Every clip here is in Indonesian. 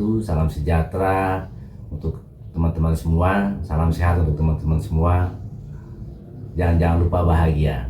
wabarakatuh. Salam sejahtera untuk teman-teman semua. Salam sehat untuk teman-teman semua. Jangan lupa bahagia.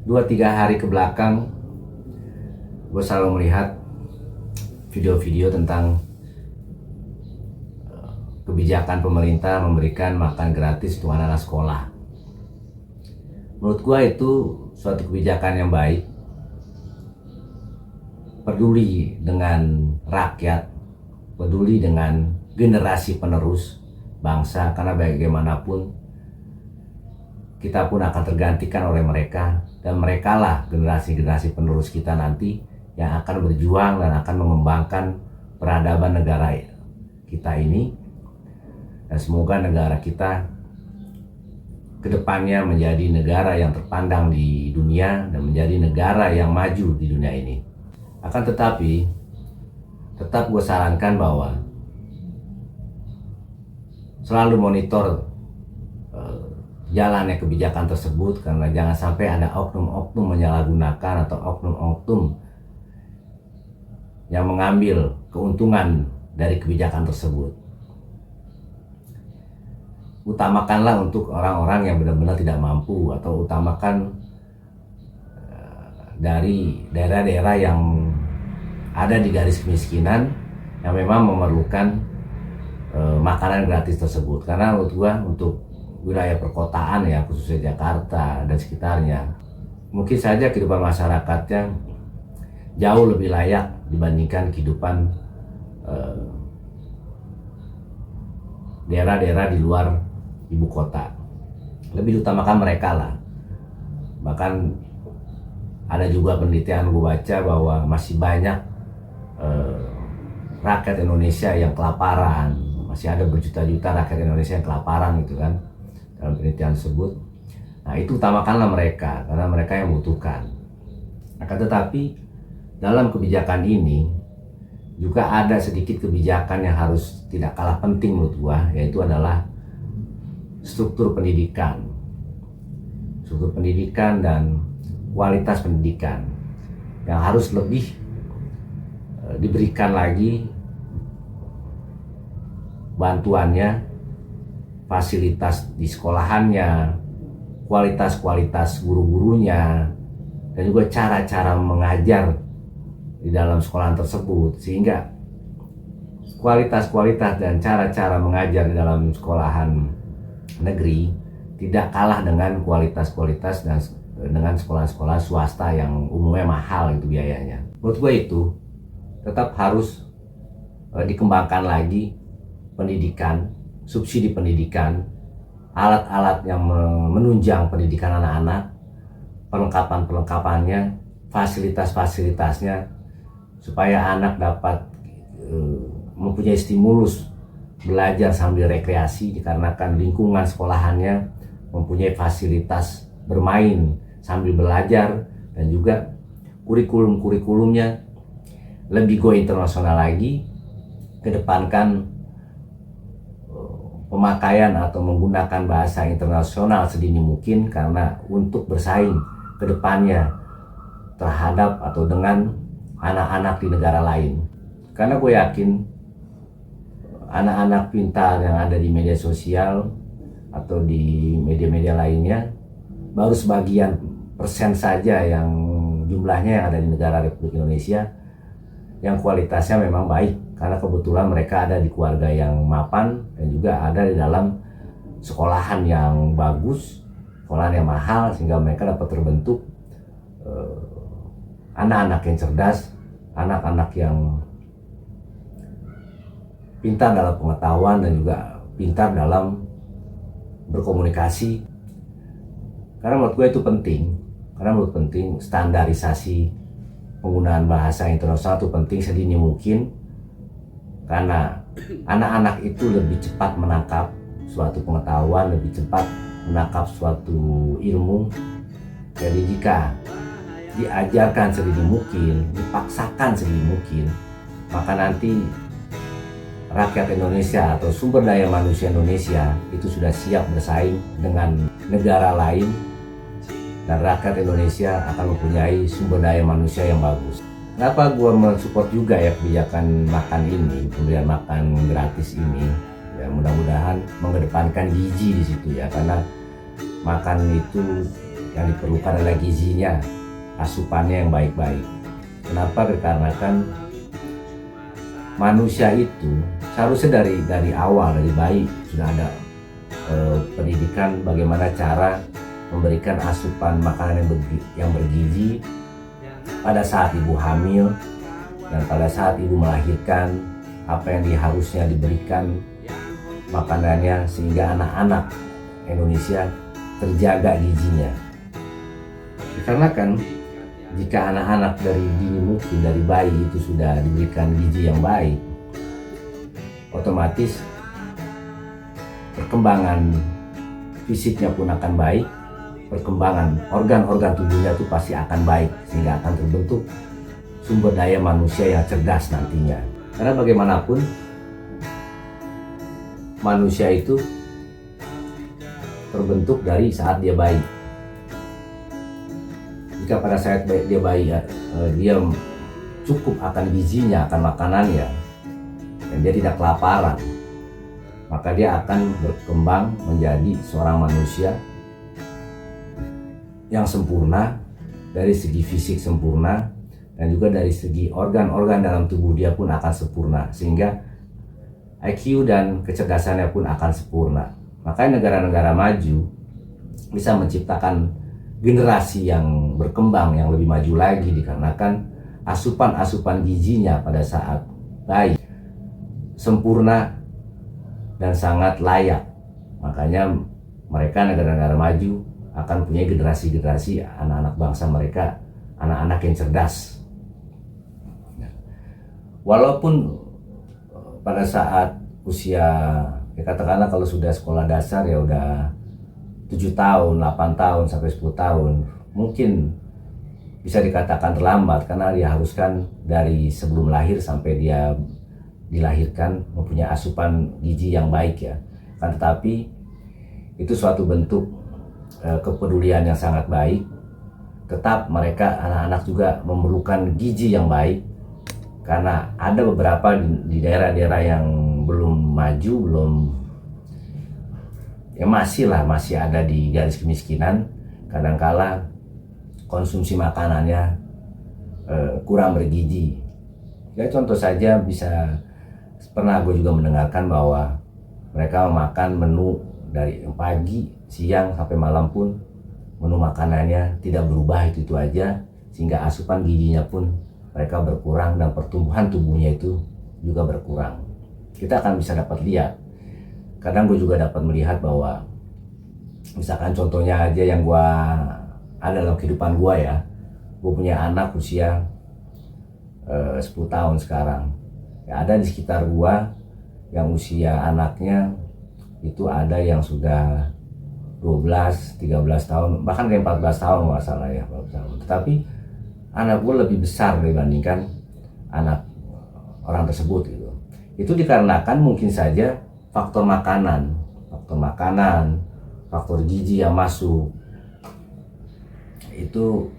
2-3 hari ke belakang gue selalu melihat video-video tentang kebijakan pemerintah memberikan makan gratis untuk anak-anak sekolah. Menurut gue itu suatu kebijakan yang baik, peduli dengan rakyat, peduli dengan generasi penerus bangsa, karena bagaimanapun kita pun akan tergantikan oleh mereka, dan merekalah generasi-generasi penerus kita nanti yang akan berjuang dan akan mengembangkan peradaban negara kita ini. Dan semoga negara kita kedepannya menjadi negara yang terpandang di dunia dan menjadi negara yang maju di dunia ini. Akan tetapi, tetap gue sarankan bahwa selalu monitor jalannya kebijakan tersebut, karena jangan sampai ada oknum-oknum menyalahgunakan atau oknum-oknum yang mengambil keuntungan dari kebijakan tersebut. Utamakanlah untuk orang-orang yang benar-benar tidak mampu, atau utamakan dari daerah-daerah yang ada di garis kemiskinan yang memang memerlukan makanan gratis tersebut. Karena menurut gua untuk wilayah perkotaan ya, khususnya Jakarta dan sekitarnya, mungkin saja kehidupan masyarakatnya jauh lebih layak dibandingkan kehidupan daerah-daerah di luar ibu kota. Lebih diutamakan mereka lah. Bahkan ada juga penelitian gue baca bahwa masih banyak rakyat Indonesia yang kelaparan. Masih ada berjuta-juta rakyat Indonesia yang kelaparan gitu kan, dalam penelitian tersebut. Nah, itu utamakanlah mereka, karena mereka yang membutuhkan. Akan tetapi dalam kebijakan ini juga ada sedikit kebijakan yang harus tidak kalah penting menurut gua, yaitu adalah struktur pendidikan. Struktur pendidikan dan kualitas pendidikan yang harus lebih diberikan lagi bantuannya, fasilitas di sekolahannya, kualitas guru-gurunya, dan juga cara-cara mengajar di dalam sekolahan tersebut, sehingga kualitas dan cara-cara mengajar di dalam sekolahan negeri tidak kalah dengan kualitas dan dengan sekolah-sekolah swasta yang umumnya mahal itu biayanya. Menurut gue itu tetap harus dikembangkan lagi pendidikan, subsidi pendidikan, alat-alat yang menunjang pendidikan anak-anak, perlengkapannya, fasilitasnya, supaya anak dapat mempunyai stimulus belajar sambil rekreasi, dikarenakan lingkungan sekolahannya mempunyai fasilitas bermain sambil belajar, dan juga kurikulumnya lebih go internasional lagi, kedepankan pemakaian atau menggunakan bahasa internasional sedini mungkin, karena untuk bersaing kedepannya terhadap atau dengan anak-anak di negara lain. Karena gue yakin anak-anak pintar yang ada di media sosial atau di media-media lainnya baru sebagian persen saja yang jumlahnya yang ada di negara Republik Indonesia yang kualitasnya memang baik, karena kebetulan mereka ada di keluarga yang mapan dan juga ada di dalam sekolahan yang bagus, sekolahan yang mahal, sehingga mereka dapat terbentuk anak-anak yang cerdas, anak-anak yang pintar dalam pengetahuan dan juga pintar dalam berkomunikasi. Karena menurut gue itu penting, standarisasi penggunaan bahasa internasional itu penting sedini mungkin, karena anak-anak itu lebih cepat menangkap suatu pengetahuan, lebih cepat menangkap suatu ilmu. Jadi jika diajarkan sedini mungkin, dipaksakan sedini mungkin, maka nanti rakyat Indonesia atau sumber daya manusia Indonesia itu sudah siap bersaing dengan negara lain, dan rakyat Indonesia akan mempunyai sumber daya manusia yang bagus. Kenapa gue mensupport juga ya kebijakan makan ini, pemberian makan gratis ini? Ya mudah-mudahan mengedepankan gizi di situ ya, karena makan itu yang diperlukan adalah gizinya, asupannya yang baik-baik. Kenapa? Dikarenakan manusia itu seharusnya dari awal, dari bayi sudah ada pendidikan bagaimana cara memberikan asupan makanan yang bergizi pada saat ibu hamil dan pada saat ibu melahirkan, apa yang harusnya diberikan makanannya sehingga anak-anak Indonesia terjaga gizinya. Dikarenakan jika anak-anak dari dini mungkin dari bayi itu sudah diberikan gizi yang baik, otomatis perkembangan fisiknya pun akan baik, perkembangan organ-organ tubuhnya itu pasti akan baik, sehingga akan terbentuk sumber daya manusia yang cerdas nantinya. Karena bagaimanapun manusia itu terbentuk dari saat dia bayi. Jika pada saat dia bayi dia cukup akan gizinya, akan makanannya, dan dia tidak kelaparan, maka dia akan berkembang menjadi seorang manusia yang sempurna, dari segi fisik sempurna, dan juga dari segi organ-organ dalam tubuh dia pun akan sempurna, sehingga IQ dan kecerdasannya pun akan sempurna. Makanya negara-negara maju bisa menciptakan generasi yang berkembang, yang lebih maju lagi, dikarenakan asupan-asupan gizinya pada saat bayi sempurna dan sangat layak. Makanya mereka, negara-negara maju, akan punya generasi-generasi anak-anak bangsa mereka, anak-anak yang cerdas. Walaupun pada saat usia, ya katakanlah kalau sudah sekolah dasar ya udah 7 tahun, 8 tahun, sampai 10 tahun, mungkin bisa dikatakan terlambat karena diharuskan dari sebelum lahir sampai dia dilahirkan mempunyai asupan gizi yang baik ya. Kan tetapi itu suatu bentuk kepedulian yang sangat baik. Tetap mereka, anak-anak juga memerlukan gizi yang baik, karena ada beberapa di daerah-daerah yang belum maju, belum ya masih ada di garis kemiskinan. Kadangkala konsumsi makanannya kurang bergizi. Ya contoh saja, pernah gue juga mendengarkan bahwa mereka memakan menu dari pagi, siang sampai malam pun menu makanannya tidak berubah, itu aja, sehingga asupan gizinya pun mereka berkurang dan pertumbuhan tubuhnya itu juga berkurang. Kita akan bisa dapat lihat, kadang gue juga dapat melihat bahwa misalkan contohnya aja yang gue ada dalam kehidupan gue ya, gue punya anak usia 10 tahun sekarang ya, ada di sekitar gue yang usia anaknya itu ada yang sudah 12, 13 tahun, bahkan kayak 14 tahun nggak salah ya. Tetapi anak gue lebih besar dibandingkan anak orang tersebut gitu. Itu dikarenakan mungkin saja faktor makanan, faktor gizi yang masuk itu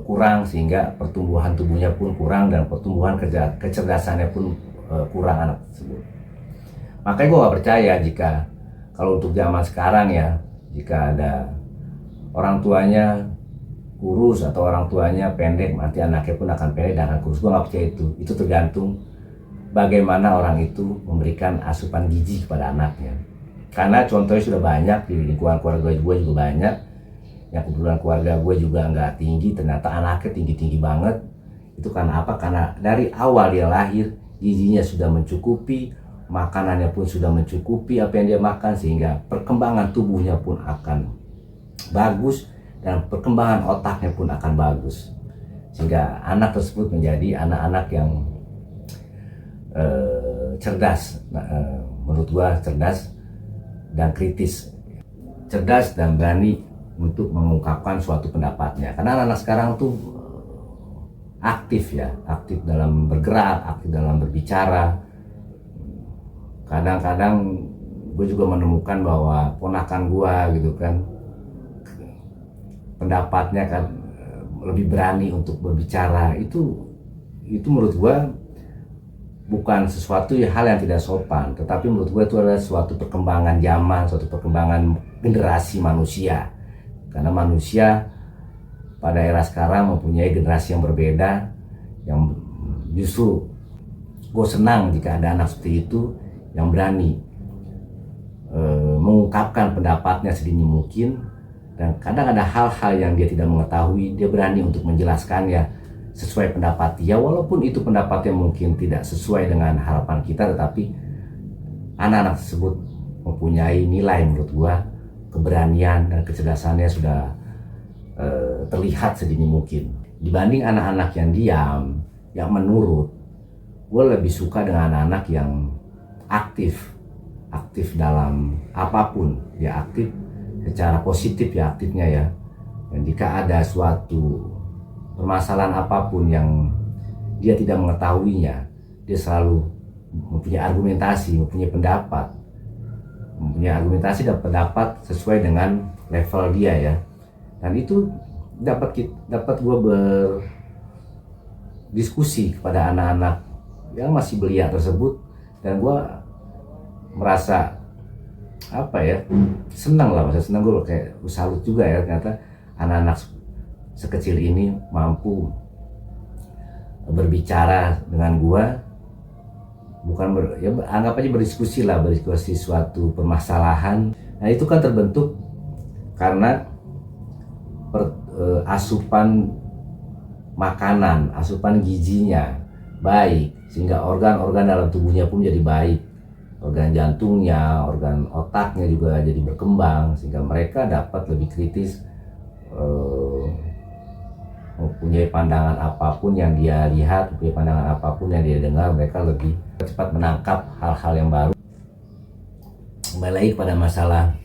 kurang, sehingga pertumbuhan tubuhnya pun kurang dan pertumbuhan kecerdasannya pun kurang anak tersebut. Makanya gue gak percaya jika kalau untuk zaman sekarang ya, jika ada orang tuanya kurus atau orang tuanya pendek, nanti anaknya pun akan pendek dan akan kurus. Gue gak percaya itu. Itu tergantung bagaimana orang itu memberikan asupan gizi kepada anaknya. Karena contohnya sudah banyak di lingkungan keluarga gue juga banyak, yang kebetulan keluarga gue juga nggak tinggi, ternyata anaknya tinggi-tinggi banget. Itu karena apa? Karena dari awal dia lahir gizinya sudah mencukupi, makanannya pun sudah mencukupi apa yang dia makan, sehingga perkembangan tubuhnya pun akan bagus dan perkembangan otaknya pun akan bagus, sehingga anak tersebut menjadi anak-anak yang cerdas. Menurut gua cerdas dan kritis, cerdas dan berani untuk mengungkapkan suatu pendapatnya. Karena anak-anak sekarang tuh aktif ya, aktif dalam bergerak, aktif dalam berbicara. Kadang-kadang gue juga menemukan bahwa ponakan gue gitu kan, pendapatnya kan lebih berani untuk berbicara. Itu itu menurut gue bukan sesuatu hal yang tidak sopan, tetapi menurut gue itu adalah suatu perkembangan zaman, suatu perkembangan generasi manusia. Karena manusia pada era sekarang mempunyai generasi yang berbeda, yang justru gue senang jika ada anak seperti itu yang berani mengungkapkan pendapatnya sedini mungkin, dan kadang ada hal-hal yang dia tidak mengetahui, dia berani untuk menjelaskannya sesuai pendapat dia, walaupun itu pendapatnya mungkin tidak sesuai dengan harapan kita, tetapi anak-anak tersebut mempunyai nilai menurut gua, keberanian dan kecerdasannya sudah terlihat sedini mungkin. Dibanding anak-anak yang diam, yang menurut, gua lebih suka dengan anak-anak yang aktif dalam apapun, ya aktif secara positif ya aktifnya ya. Dan jika ada suatu permasalahan apapun yang dia tidak mengetahuinya, dia selalu mempunyai argumentasi, mempunyai argumentasi dan pendapat sesuai dengan level dia ya. Dan itu dapat gue berdiskusi kepada anak-anak yang masih belia tersebut, dan gue merasa senang gue, kayak salut juga ya, ternyata anak-anak sekecil ini mampu berbicara dengan gua, anggap aja berdiskusi suatu permasalahan. Nah itu kan terbentuk karena asupan makanan, asupan gizinya baik, sehingga organ-organ dalam tubuhnya pun jadi baik, organ jantungnya, organ otaknya juga jadi berkembang, sehingga mereka dapat lebih kritis, mempunyai pandangan apapun yang dia lihat, mempunyai pandangan apapun yang dia dengar, mereka lebih cepat menangkap hal-hal yang baru. Kembali lagi pada masalah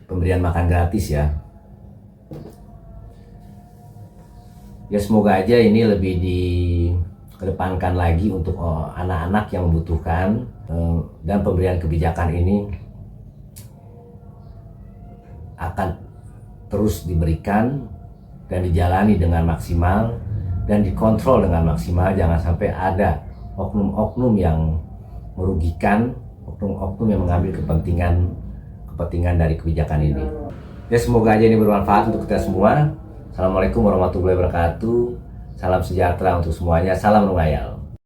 pemberian makan gratis ya. Ya semoga aja ini lebih dikedepankan lagi untuk anak-anak yang membutuhkan, dan pemberian kebijakan ini akan terus diberikan dan dijalani dengan maksimal dan dikontrol dengan maksimal. Jangan sampai ada oknum-oknum yang merugikan, oknum-oknum yang mengambil kepentingan dari kebijakan ini. Ya semoga aja ini bermanfaat untuk kita semua. Assalamualaikum warahmatullahi wabarakatuh. Salam sejahtera untuk semuanya. Salam Rungayal.